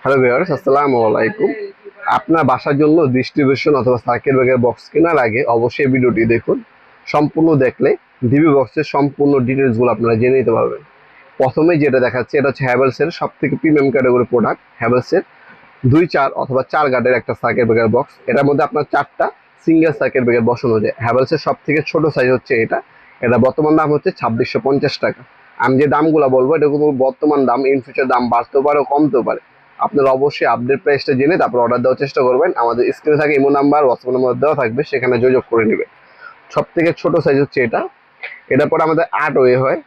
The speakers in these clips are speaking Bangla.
হ্যালো ভিউয়ার্স, আসসালামু আলাইকুম। আপনার বাসার জন্য ডিস্ট্রিবিউশন অথবা সার্কিট ব্রেকার বক্স কেনার আগে অবশ্যই ভিডিওটি দেখুন। সম্পূর্ণ দেখলে ডিবি বক্সের সম্পূর্ণ ডিটেলসগুলো আপনারা জেনে নিতে পারবেন। প্রথমে যেটা দেখাচ্ছে এটা হচ্ছে হ্যাভেলসের সব থেকে প্রিমিয়াম ক্যাটাগরি প্রোডাক্ট। হ্যাভেলসের 2-4 অথবা 4 গার্ডের একটা সার্কিট ব্রেকার বক্স। এটার মধ্যে আপনার 4টা সিঙ্গেল সার্কিট ব্রেকার বসানো যায়। হ্যাভেলসের সব থেকে ছোট সাইজ হচ্ছে এটা। এটা বর্তমান দাম হচ্ছে 2650 টাকা। আমি যে দামগুলো বলবো এটা কিন্তু বর্তমান দাম, ইন ফিউচার দাম বাড়তেও পারে, কমতেও পারে। আপনারা অবশ্যই আপডেট প্রাইসটা জেনে তারপর অর্ডার দেওয়ার চেষ্টা করবেন। আমাদের স্ক্রিনে থাকে ইমো নাম্বার, হোয়াটসঅ্যাপ নাম্বার দেওয়া থাকবে, সেখানে যোগাযোগ করে নেবেন। সব থেকে ছোট সাইজ হচ্ছে এটা। এটার পর আমাদের 8 ওয়ে হয়।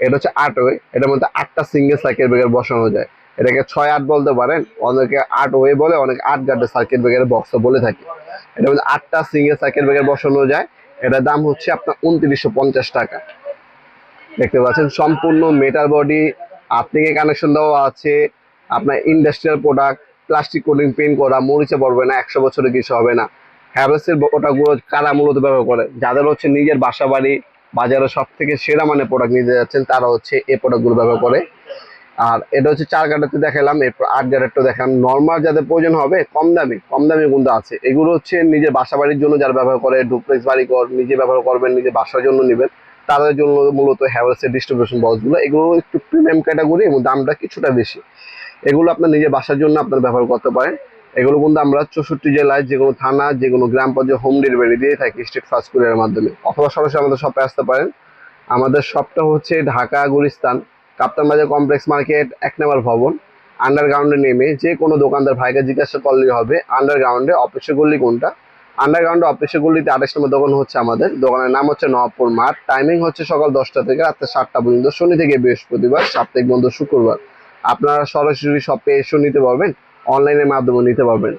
এটা হচ্ছে 8 ওয়ে। এটার মধ্যে 8টা সিঙ্গেল সার্কিট ব্রেকার বসানো যায়। এটাকে 6-8 বলতে পারেন, অনেকে 8 ওয়ে বলে, অনেকে 8 গার্ডের সার্কিট ব্রেকারের বক্সও বলে থাকে। এটার মধ্যে 8টা সিঙ্গেল সার্কিট ব্রেকার বসানো যায়। এটার দাম হচ্ছে আপনার 2950 টাকা। দেখতে পাচ্ছেন সম্পূর্ণ মেটাল বডি, আর্থিংয়ে কানেকশন দেওয়া আছে। আপনার industrial product, plastic coating paint করা, মরিচে পড়বে না, 100 বছরে কিছু হবে না। হ্যাভেলসের ওটাগুলো কারা মূলত ব্যবহার করে? যাদের হচ্ছে নিজের বাসা বাড়ি, বাজারে সব থেকে সেরা মানে প্রোডাক্ট নিতে যাচ্ছেন, তারা হচ্ছে এই প্রোডাক্টগুলো ব্যবহার করে। আর এটা হচ্ছে 4 গার্ডারতে দেখালাম, এরপর 8 গার্ডারটা দেখান। নর্মাল যাদের প্রয়োজন হবে, কম দামি কিন্তু আছে। এগুলো হচ্ছে নিজের বাসা বাড়ির জন্য যারা ব্যবহার করে, ডুপ্লেক্স বাড়ি ঘর নিজে ব্যবহার করবেন, নিজের বাসার জন্য নেবেন, তাদের জন্য মূলত হ্যাভেলসের ডিস্ট্রিবিউশন বক্সগুলো। এগুলো একটু প্রিমিয়াম ক্যাটাগরি এবং দামটা কিছুটা বেশি। এগুলো আপনার নিজের বাসার জন্য আপনারা ব্যবহার করতে পারেন। এগুলো কিন্তু আমরা 64 জেলায় যে কোনো থানা, যে কোনো গ্রাম পর্যায়ে হোম ডেলিভারি দিয়ে থাকি স্ট্রিট ফাস্ট কুরিয়ারের মাধ্যমে, অথবা সরাসরি আমাদের শপে আসতে পারেন। আমাদের শপটা হচ্ছে ঢাকা গুলিস্তান, কাপ্তান বাজার কমপ্লেক্স মার্কেট, 1 নম্বর ভবন। আন্ডারগ্রাউন্ডে নেমে যে কোনো দোকানদার ভাইকে জিজ্ঞাসা করলেই হবে আন্ডারগ্রাউন্ডে অফিসের গল্লি কোনটা। আন্ডারগ্রাউন্ডে অফিসের গল্লিতে 28 নম্বর দোকান হচ্ছে আমাদের। দোকানের নাম হচ্ছে নবাবপুর মাঠ। টাইমিং হচ্ছে সকাল 10টা থেকে রাত্রে 7টা পর্যন্ত, শনি থেকে বৃহস্পতিবার, সাপ্তাহিক বন্ধ শুক্রবার। আপনারা সরাসরি শপে এসে নিতে পারবেন, অনলাইনের মাধ্যমে নিতে পারবেন।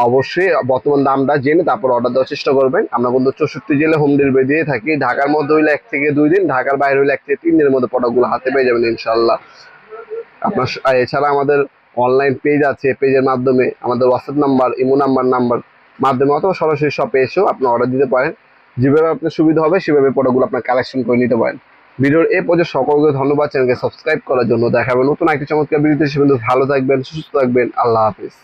অবশ্যই বর্তমান দামটা জেনে তারপর অর্ডার দেওয়ার চেষ্টা করবেন। আমরা কিন্তু 64 জেলায় হোম ডেলিভারি দিয়ে থাকি। ঢাকার মধ্যে হইলে 1 থেকে 2 দিন, ঢাকার বাইরে হইলে 1 থেকে 3 দিনের মধ্যে প্রোডাক্টগুলো হাতে পেয়ে যাবেন ইনশাল্লাহ। আপনার এছাড়া আমাদের অনলাইন পেজ আছে, পেজের মাধ্যমে আমাদের হোয়াটসঅ্যাপ নাম্বার, ইমো নাম্বার মাধ্যমে অথবা সরাসরি শপে এসেও আপনি অর্ডার দিতে পারেন। যেভাবে আপনার সুবিধা হবে সেভাবে প্রোডাক্টগুলো আপনার কালেকশন করে নিতে পারেন। ভিডিওর এই পর্যন্ত সকলকে ধন্যবাদ চ্যানেলকে সাবস্ক্রাইব করার জন্য। দেখাবেন নতুন একটি চমৎকার ভিডিওতে। সে ভালো থাকবেন, সুস্থ থাকবেন। আল্লাহ হাফিজ।